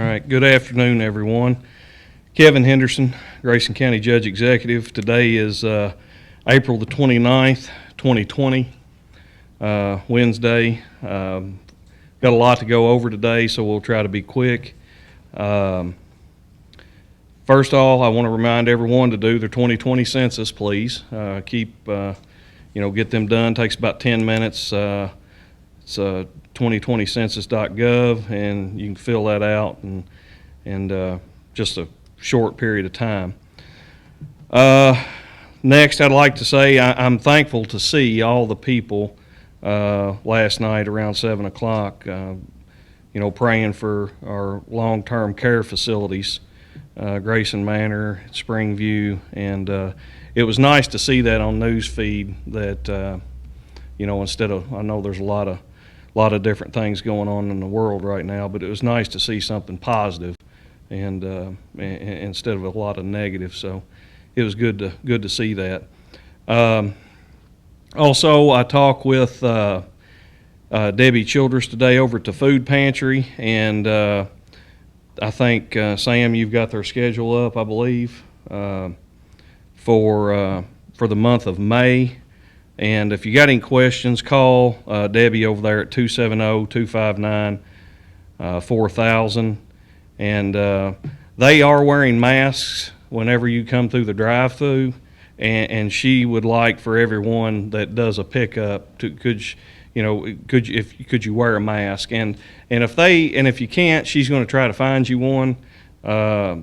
right, good afternoon, everyone. Kevin Henderson, Grayson County Judge Executive. Today is April the 29th, 2020, Wednesday. Got a lot to go over today, so we'll try to be quick. First of all, I want to remind everyone to do their 2020 census, please. Get them done. Takes about 10 minutes. It's 2020census.gov, and you can fill that out and just a short period of time. Next, I'd like to say I'm thankful to see all the people last night around 7 o'clock, praying for our long-term care facilities, Grayson Manor, Springview, and it was nice to see that on news feed that, instead of, I know there's a lot of different things going on in the world right now, but it was nice to see something positive and instead of a lot of negative. So it was good to see that. Also, I talked with Debbie Childress today over at the food pantry, and I think Sam, you've got their schedule up, I believe, for the month of May. And if you got any questions, call Debbie over there at 270-259-4000. And they are wearing masks whenever you come through the drive-through. And she would like for everyone that does a pickup to could you wear a mask? And if you can't, she's going to try to find you one. We're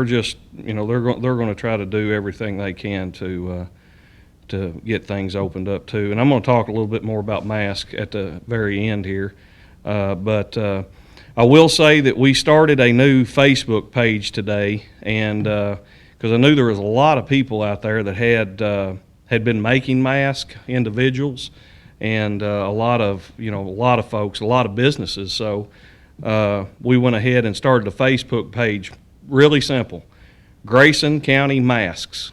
just they're going to try to do everything they can to get things opened up too. And I'm going to talk a little bit more about masks at the very end here. But I will say that we started a new Facebook page today, and because I knew there was a lot of people out there that had been making masks, individuals, and a lot of folks, a lot of businesses. So we went ahead and started a Facebook page. Really simple, Grayson County Masks.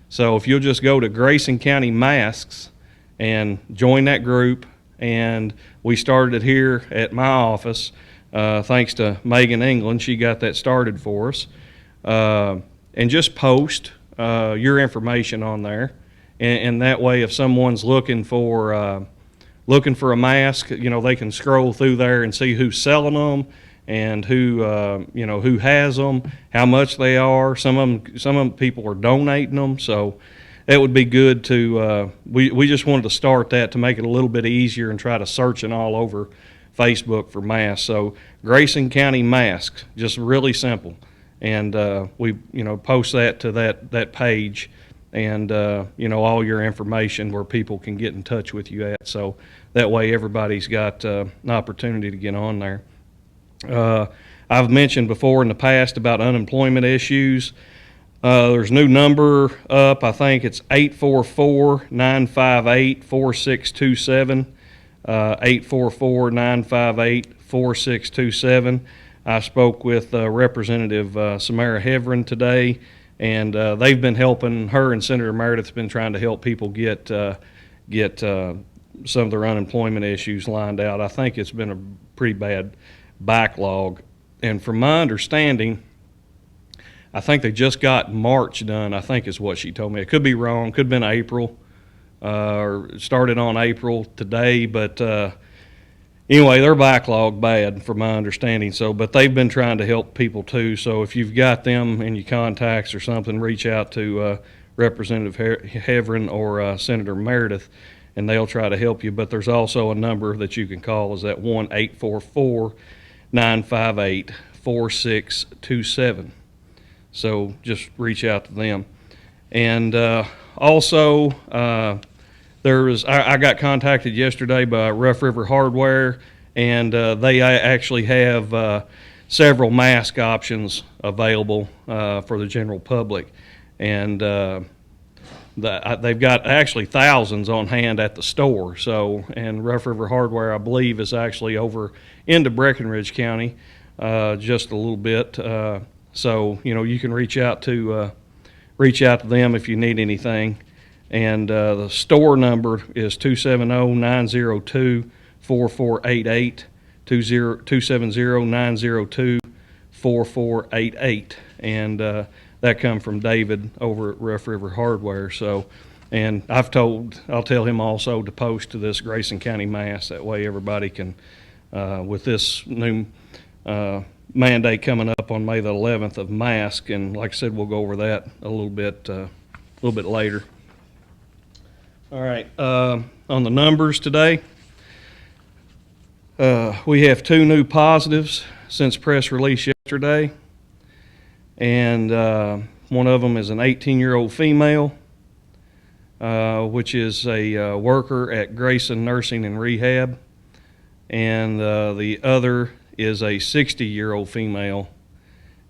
So if you'll just go to Grayson County Masks and join that group, and we started it here at my office, thanks to Megan England. She got that started for us. And just post your information on there, and that way, if someone's looking for a mask, they can scroll through there and see who's selling them and who has them, how much they are. Some of them people are donating them, so that would be good to. We just wanted to start that to make it a little bit easier and try to searching all over Facebook for masks. So Grayson County Masks, just really simple, and we post that to that page, and all your information where people can get in touch with you at. So that way everybody's got an opportunity to get on there. I've mentioned before in the past about unemployment issues. There's a new number up. I think it's 844-958-4627. 844-958-4627. I spoke with Representative Samara Heverin today, and they've been helping her, and Senator Meredith's been trying to help people get some of their unemployment issues lined out. I think it's been a pretty bad backlog, and from my understanding, I think they just got March done, I think is what she told me. It could be wrong, could have been April, or started on April today, but anyway, they're backlogged bad from my understanding. But they've been trying to help people too, so if you've got them in your contacts or something, reach out to Representative Heverin or Senator Meredith, and they'll try to help you. But there's also a number that you can call, is that 1-844-958-4627. So just reach out to them. And also, I got contacted yesterday by Rough River Hardware, and they actually have several mask options available for the general public. And they've got actually thousands on hand at the store. So, and Rough River Hardware, I believe, is actually over into Breckinridge County just a little bit. So you can reach out to them if you need anything. And the store number is 270-902-4488. 270-902-4488. And that come from David over at Rough River Hardware. So, and I'll tell him also to post to this Grayson County Mass. That way everybody can, with this new mandate coming up on May the 11th of mask, and like I said, we'll go over that a little bit later. All right, on the numbers today, we have 2 new positives since press release yesterday, and one of them is an 18-year-old female, which is a worker at Grayson Nursing and Rehab, and the other is a 60-year-old female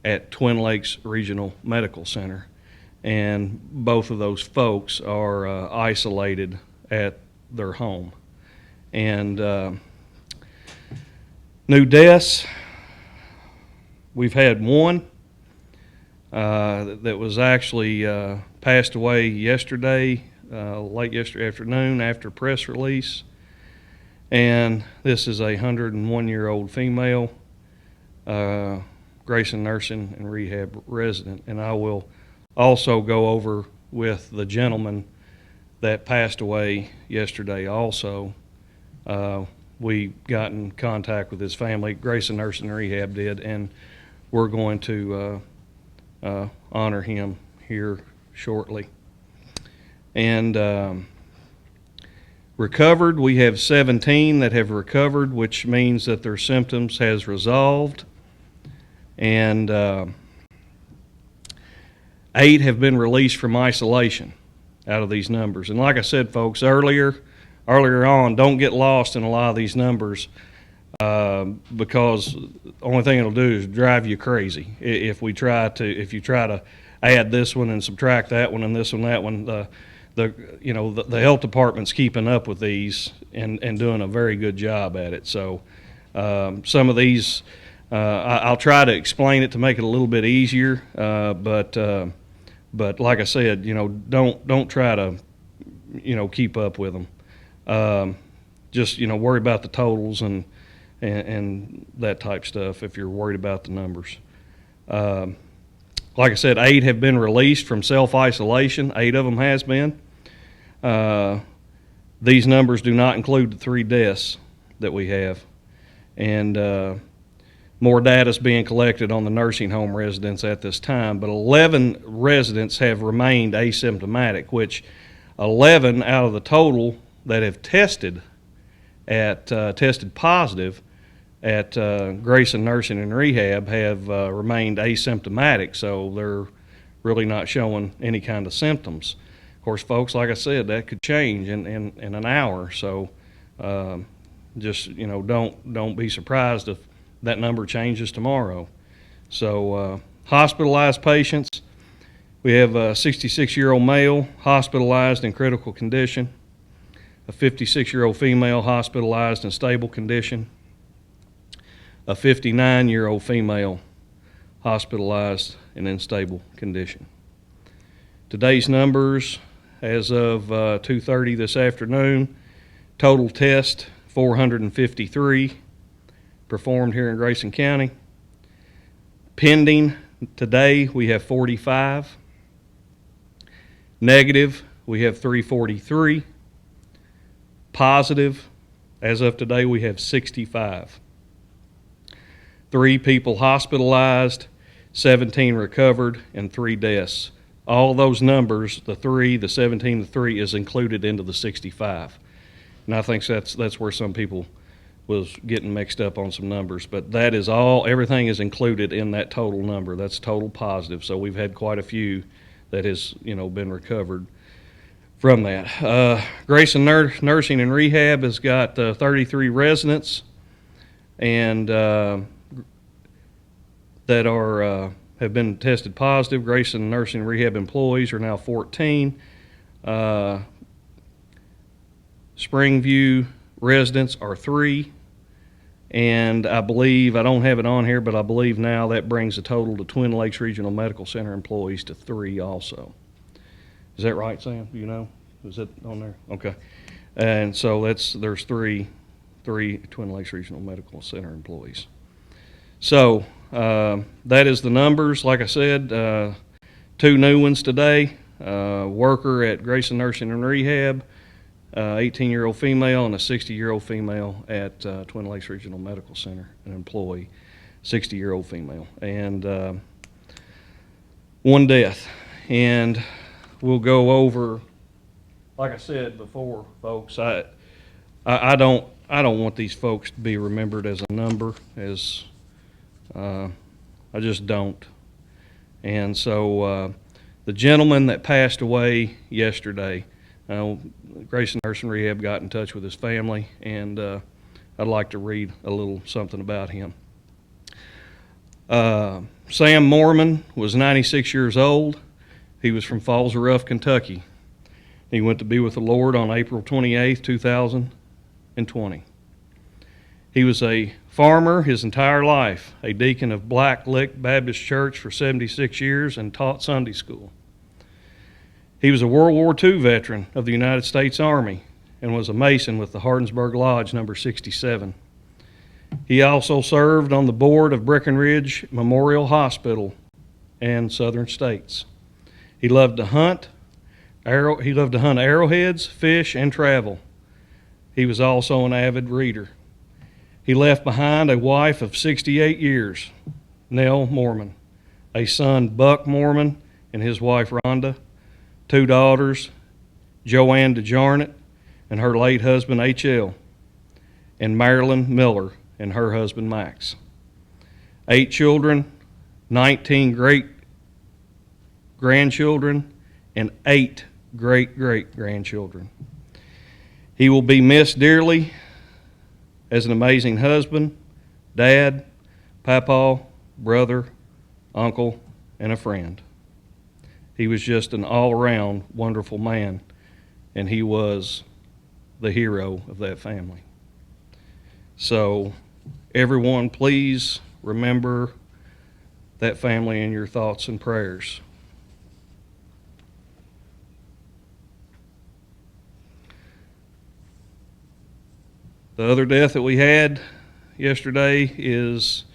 at Twin Lakes Regional Medical Center. And both of those folks are isolated at their home. And new deaths, we've had one that was actually passed away yesterday, late yesterday afternoon after press release. And this is a 101-year-old female, Grayson Nursing and Rehab resident. And I will also go over with the gentleman that passed away yesterday also. We got in contact with his family, Grayson Nursing and Rehab did, and we're going to honor him here shortly. And recovered, we have 17 that have recovered, which means that their symptoms has resolved. And 8 have been released from isolation out of these numbers. And like I said, folks, earlier on, don't get lost in a lot of these numbers because the only thing it'll do is drive you crazy. If you try to add this one and subtract that one and this one, that one, the health department's keeping up with these and doing a very good job at it. So some of these, I'll try to explain it to make it a little bit easier, but like I said, don't try to, keep up with them. Just worry about the totals and that type stuff if you're worried about the numbers. Like I said, 8 have been released from self-isolation. 8 of them has been. These numbers do not include the 3 deaths that we have. And more data is being collected on the nursing home residents at this time, but 11 residents have remained asymptomatic, which 11 out of the total that have tested positive at Grayson Nursing and Rehab have remained asymptomatic, so they're really not showing any kind of symptoms. Of course, folks, like I said, that could change in an hour, so just don't be surprised if that number changes tomorrow. So hospitalized patients, we have a 66-year-old male hospitalized in critical condition, a 56-year-old female hospitalized in stable condition, a 59-year-old female hospitalized and in stable condition. Today's numbers, as of 2:30 this afternoon, total test 453 performed here in Grayson County. Pending today, we have 45. Negative, we have 343. Positive, as of today, we have 65. 3 people hospitalized, 17 recovered, and 3 deaths. All those numbers, the 3, the 17, the 3, is included into the 65. And I think that's where some people was getting mixed up on some numbers. But that is all, everything is included in that total number. That's total positive. So we've had quite a few that has, been recovered from that. Grayson Nursing and Rehab has got 33 residents and that have been tested positive. Grayson Nursing and Rehab employees are now 14. Springview residents are 3. And I believe, I don't have it on here, but I believe now that brings the total to Twin Lakes Regional Medical Center employees to 3 also. Is that right, Sam? Do you know? Is that on there? Okay. And so there's 3 3 Twin Lakes Regional Medical Center employees. So that is the numbers. Like I said, 2 new ones today. Worker at Grayson Nursing and Rehab, 18-year-old female, and a 60-year-old female at Twin Lakes Regional Medical Center, an employee, 60-year-old female, and 1 death. And we'll go over, like I said before, folks, I don't want these folks to be remembered as a number, as I just don't. And so the gentleman that passed away yesterday, Grayson Nursing Rehab got in touch with his family, and I'd like to read a little something about him. Sam Mormon was 96 years old. He was from Falls Rough, Kentucky. He went to be with the Lord on April 28, 2020. He was a farmer his entire life, a deacon of Black Lick Baptist Church for 76 years, and taught Sunday school. He was a World War II veteran of the United States Army and was a Mason with the Hardinsburg Lodge number 67. He also served on the board of Breckenridge Memorial Hospital and Southern States. He loved to hunt. He loved to hunt arrowheads, fish, and travel. He was also an avid reader. He left behind a wife of 68 years, Nell Mormon, a son, Buck Mormon, and his wife, Rhonda, 2 daughters, Joanne DeJarnett and her late husband, H.L., and Marilyn Miller and her husband, Max. 8 children, 19 great-grandchildren, and 8 great-great-grandchildren. He will be missed dearly as an amazing husband, dad, papa, brother, uncle, and a friend. He was just an all-around wonderful man, and he was the hero of that family. So, everyone, please remember that family in your thoughts and prayers. The other death that we had yesterday is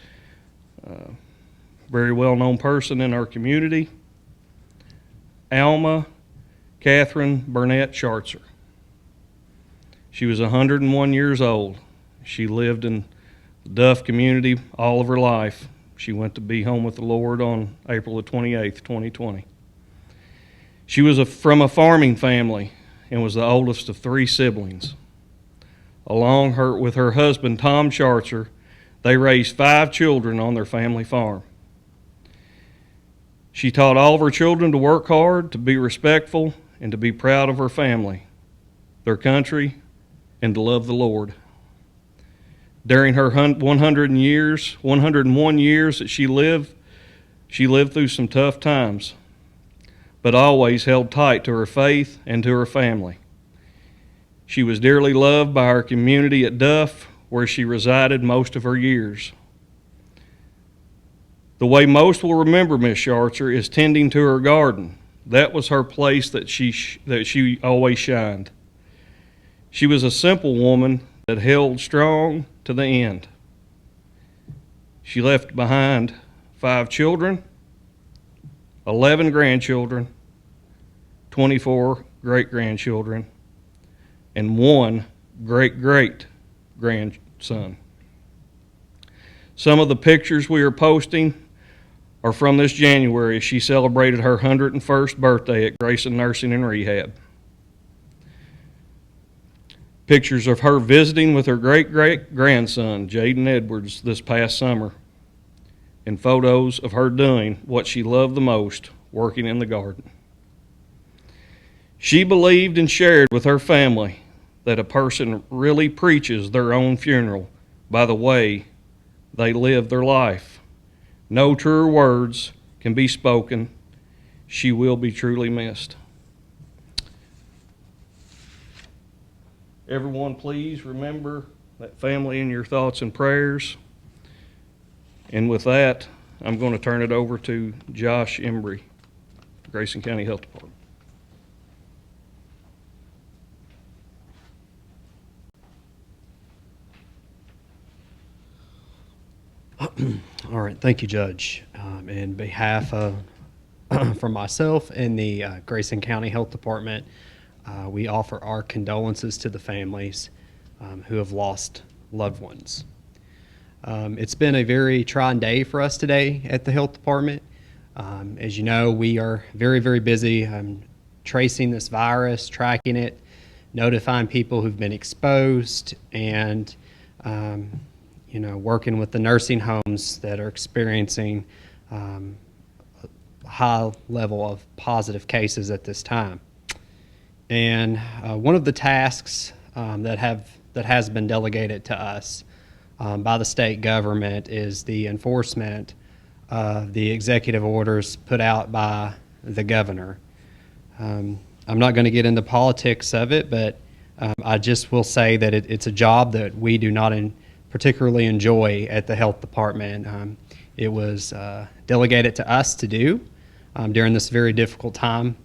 a very well-known person in our community, Alma Catherine Burnett Schartzer. She was 101 years old. She lived in the Duff community all of her life. She went to be home with the Lord on April the 28th, 2020. She was from a farming family and was the oldest of 3 siblings. Along with her husband, Tom Schartzer, they raised 5 children on their family farm. She taught all of her children to work hard, to be respectful, and to be proud of her family, their country, and to love the Lord. During her 101 years that she lived through some tough times, but always held tight to her faith and to her family. She was dearly loved by our community at Duff, where she resided most of her years. The way most will remember Miss Schartzer is tending to her garden. That was her place that she always shined. She was a simple woman that held strong to the end. She left behind 5 children, 11 grandchildren, 24 great-grandchildren, and 1 great-great-grandson. Some of the pictures we are posting are from this January as she celebrated her 101st birthday at Grayson Nursing and Rehab. Pictures of her visiting with her great-great-grandson, Jaden Edwards, this past summer, and photos of her doing what she loved the most, working in the garden. She believed and shared with her family that a person really preaches their own funeral by the way they live their life. No truer words can be spoken. She will be truly missed. Everyone, please remember that family in your thoughts and prayers. And with that, I'm going to turn it over to Josh Embry, Grayson County Health Department. All right, thank you, Judge. In behalf of, from myself and the Grayson County Health Department, we offer our condolences to the families who have lost loved ones. It's been a very trying day for us today at the Health Department. As you know, we are very, very busy tracing this virus, tracking it, notifying people who've been exposed, and working with the nursing homes that are experiencing a high level of positive cases at this time. And one of the tasks that has been delegated to us by the state government is the enforcement of the executive orders put out by the governor. I'm not going to get into politics of it, but I just will say that it's a job that we do not particularly enjoy at the health department. It was delegated to us to do during this very difficult time,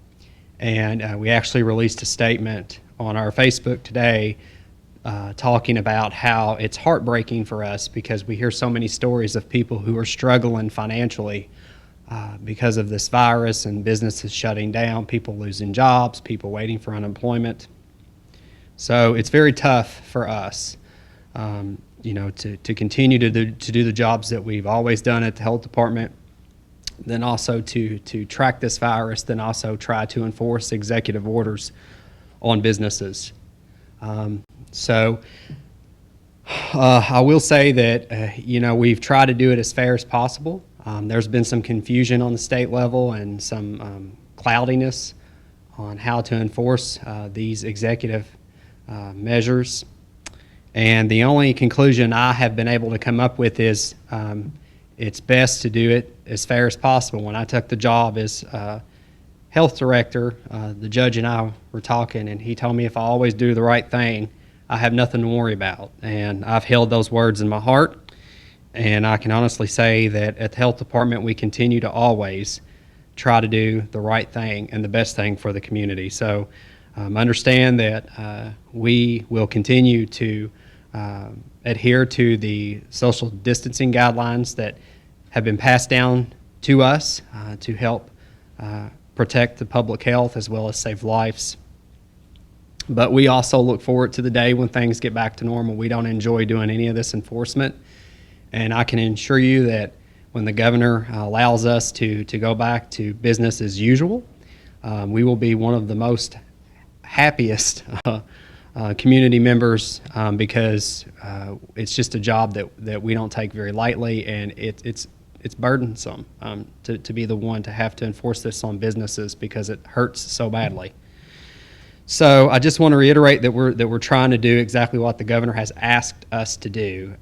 and we actually released a statement on our Facebook today talking about how it's heartbreaking for us because we hear so many stories of people who are struggling financially because of this virus and businesses shutting down, people losing jobs, people waiting for unemployment. So it's very tough for us, to continue to do the jobs that we've always done at the health department, then also to track this virus, then also try to enforce executive orders on businesses. So I will say that, we've tried to do it as fair as possible. There's been some confusion on the state level and some cloudiness on how to enforce these executive measures. And the only conclusion I have been able to come up with is it's best to do it as fair as possible. When I took the job as health director, the judge and I were talking, and he told me if I always do the right thing, I have nothing to worry about. And I've held those words in my heart, and I can honestly say that at the health department, we continue to always try to do the right thing and the best thing for the community. So understand that we will continue to adhere to the social distancing guidelines that have been passed down to us to help protect the public health as well as save lives. But we also look forward to the day when things get back to normal. We don't enjoy doing any of this enforcement, and I can assure you that when the governor allows us to go back to business as usual, we will be one of the most happiest community members because it's just a job that we don't take very lightly, and it's burdensome to be the one to have to enforce this on businesses because it hurts so badly. So I just want to reiterate that we're trying to do exactly what the governor has asked us to do,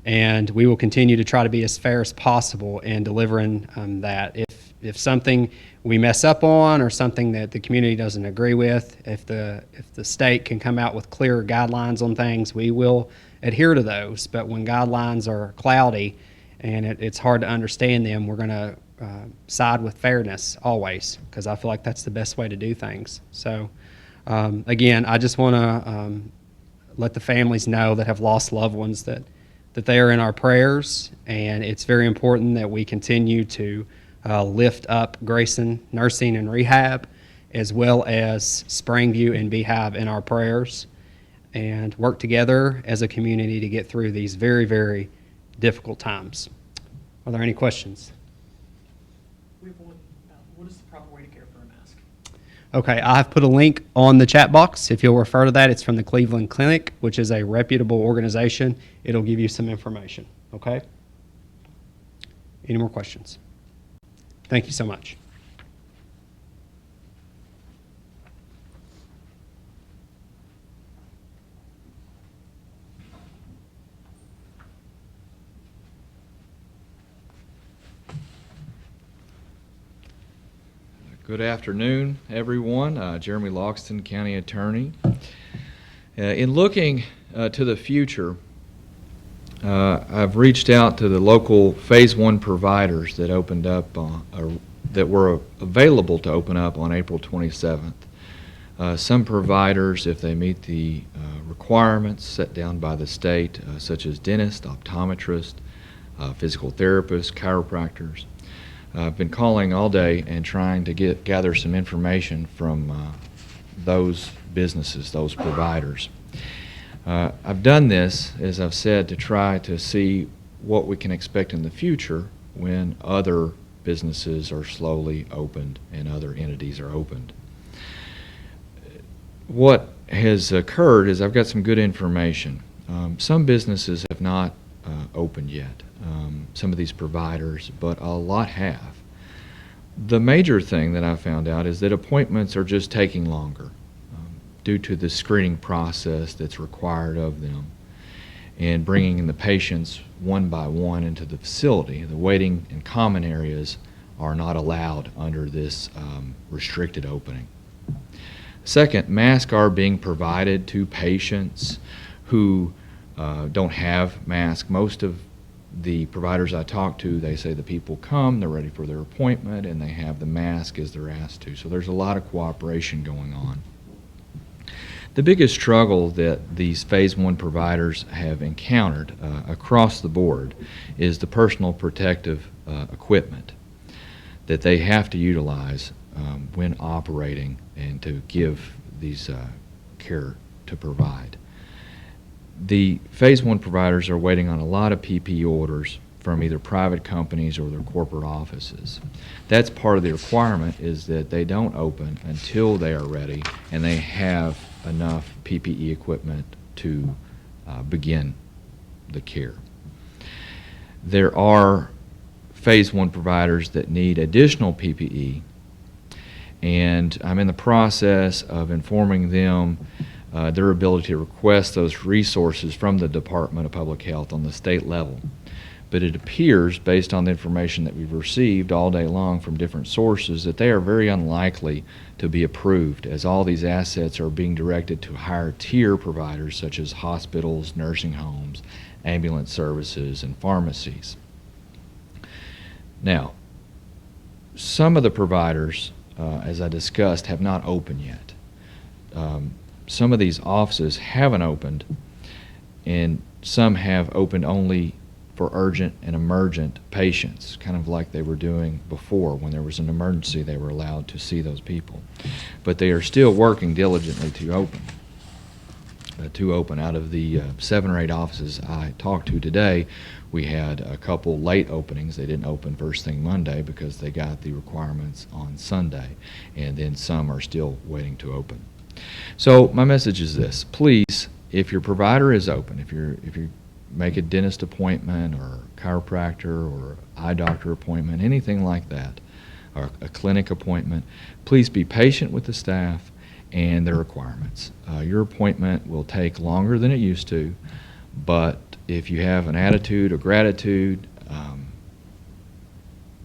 and we will continue to try to be as fair as possible in delivering that. If something we mess up on or something that the community doesn't agree with, if the state can come out with clearer guidelines on things, we will adhere to those. But when guidelines are cloudy and it's hard to understand them, we're going to side with fairness always, because I feel like that's the best way to do things. So again, I just want to let the families know that have lost loved ones that they are in our prayers, and it's very important that we continue to lift up Grayson Nursing and Rehab, as well as Springview and Beehive in our prayers, and work together as a community to get through these very, very difficult times. Are there any questions? What is the proper way to care for a mask? Okay, I've put a link on the chat box. If you'll refer to that, it's from the Cleveland Clinic, which is a reputable organization. It'll give you some information, okay? Any more questions? Thank you so much. Good afternoon, everyone. Jeremy Loxton, County Attorney. In looking to the future, I've reached out to the local Phase 1 providers that opened up, that were available to open up on April 27th. Some providers, if they meet the requirements set down by the state, such as dentists, optometrists, physical therapists, chiropractors. I've been calling all day and trying to gather some information from those businesses, those providers. I've done this, as I've said, to try to see what we can expect in the future when other businesses are slowly opened and other entities are opened. What has occurred is I've got some good information. Some businesses have not opened yet, some of these providers, but a lot have. The major thing that I found out is that appointments are just taking longer due to the screening process that's required of them and bringing in the patients one by one into the facility. The waiting in common areas are not allowed under this restricted opening. Second, masks are being provided to patients who don't have masks. Most of the providers I talk to, they say the people come, they're ready for their appointment, and they have the mask as they're asked to. So there's a lot of cooperation going on. The biggest struggle that these Phase 1 providers have encountered across the board is the personal protective equipment that they have to utilize when operating and to give these care to provide. The Phase 1 providers are waiting on a lot of PPE orders from either private companies or their corporate offices. That's part of the requirement, is that they don't open until they are ready and they have enough PPE equipment to begin the care. There are Phase 1 providers that need additional PPE, and I'm in the process of informing them their ability to request those resources from the Department of Public Health on the state level. But it appears, based on the information that we've received all day long from different sources, that they are very unlikely to be approved, as all these assets are being directed to higher tier providers such as hospitals, nursing homes, ambulance services, and pharmacies. Now, some of the providers, as I discussed, have not opened yet. Some of these offices haven't opened, and some have opened only for urgent and emergent patients, kind of like they were doing before. When there was an emergency, they were allowed to see those people. But they are still working diligently to open. Out of the 7 or 8 offices I talked to today, we had a couple late openings. They didn't open first thing Monday because they got the requirements on Sunday, and then some are still waiting to open. So my message is this: please, if your provider is open, if you make a dentist appointment or a chiropractor or eye doctor appointment, anything like that, or a clinic appointment, please be patient with the staff and their requirements. Your appointment will take longer than it used to, but if you have an attitude of gratitude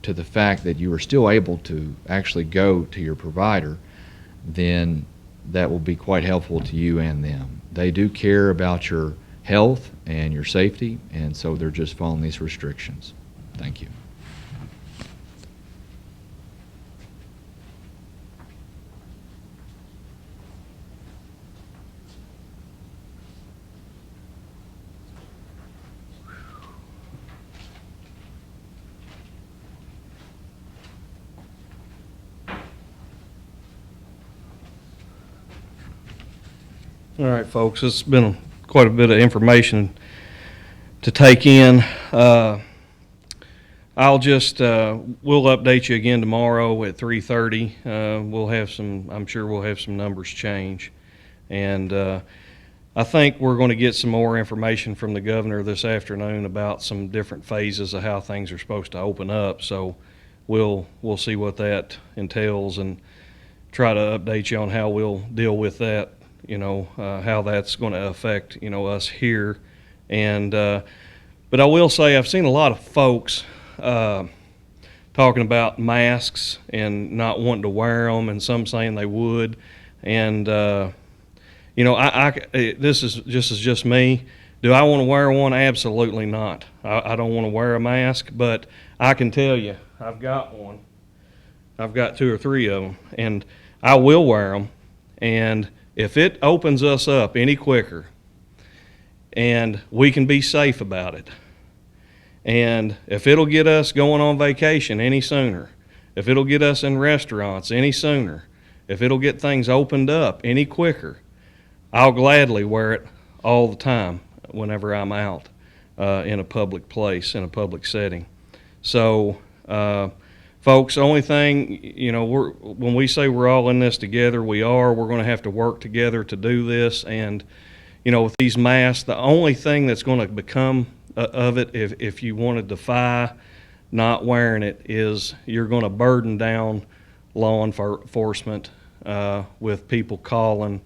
to the fact that you are still able to actually go to your provider, then that will be quite helpful to you and them. They do care about your health and your safety, and so they're just following these restrictions. Thank you. All right, folks, it's been quite a bit of information to take in. I'll just, we'll update you again tomorrow at 3:30. I'm sure we'll have some numbers change. And I think we're going to get some more information from the governor this afternoon about some different phases of how things are supposed to open up. So we'll see what that entails and try to update you on how we'll deal with that. How that's going to affect, us here. And, but I will say I've seen a lot of folks talking about masks and not wanting to wear them, and some saying they would. And, this is just me. Do I want to wear one? Absolutely not. I don't want to wear a mask, but I can tell you, I've got one. I've got 2 or 3 of them, and I will wear them. And if it opens us up any quicker and we can be safe about it, And if it'll get us going on vacation any sooner, if it'll get us in restaurants any sooner, if it'll get things opened up any quicker, I'll gladly wear it all the time whenever I'm out in a public place, in a public setting. So, folks, the only thing, you know, when we say we're all in this together, we are. We're going to have to work together to do this. And, you know, with these masks, the only thing that's going to become of it, if you want to defy not wearing it, is you're going to burden down law enforcement with people calling.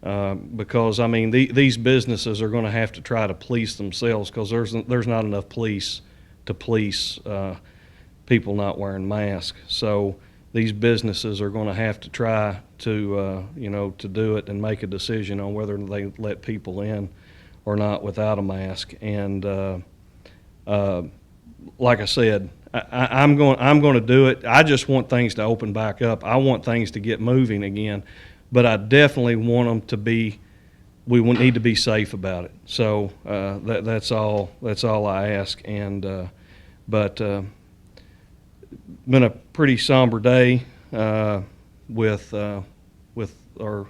Because, I mean, these businesses are going to have to try to police themselves, because there's not enough police to police people not wearing masks. So these businesses are going to have to try to, you know, to do it and make a decision on whether they let people in or not without a mask. And like I said, I'm going to do it. I just want things to open back up. I want things to get moving again. But I definitely want them to be, we need to be safe about it. So that's all I ask. And but been a pretty somber day with our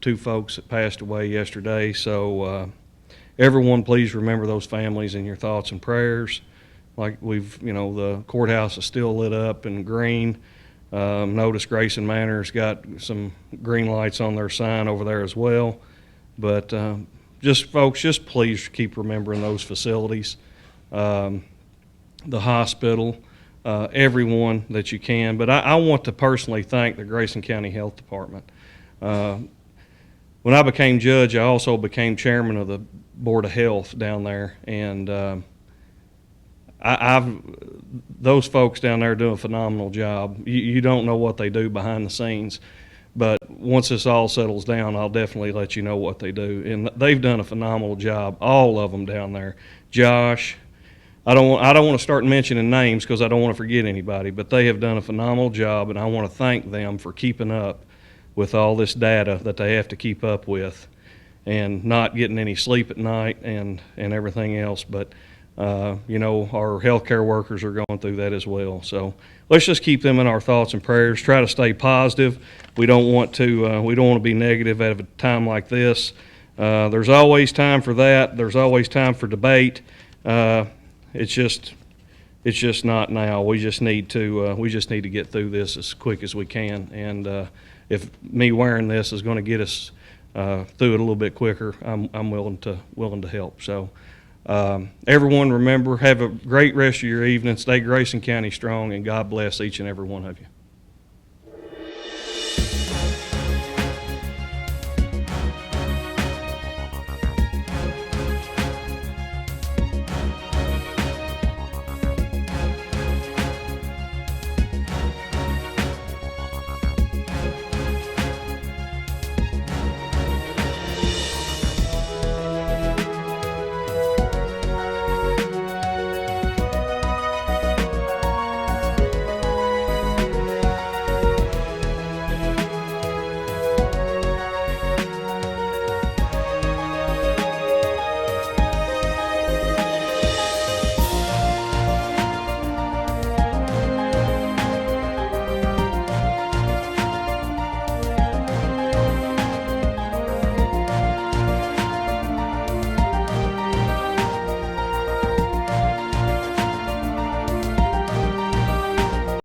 two folks that passed away yesterday. So everyone, please remember those families in your thoughts and prayers. Like you know, the courthouse is still lit up in green. Notice Grayson Manor's got some green lights on their sign over there as well. But folks, just please keep remembering those facilities, the hospital, everyone that you can. But I want to personally thank the Grayson County Health Department. When I became judge, I also became chairman of the Board of Health down there, and those folks down there do a phenomenal job. You don't know what they do behind the scenes, but once this all settles down, I'll definitely let you know what they do. And they've done a phenomenal job, all of them down there. Josh, I don't want to start mentioning names because I don't want to forget anybody, but they have done a phenomenal job, and I want to thank them for keeping up with all this data that they have to keep up with, and not getting any sleep at night and everything else. But you know, our healthcare workers are going through that as well. So let's just keep them in our thoughts and prayers. Try to stay positive. We don't want to be negative at a time like this. There's always time for that. There's always time for debate. It's just not now. We just need to get through this as quick as we can. And if me wearing this is going to get us through it a little bit quicker, I'm willing to help. So. Everyone, remember, have a great rest of your evening. Stay Grayson County strong, and God bless each and every one of you.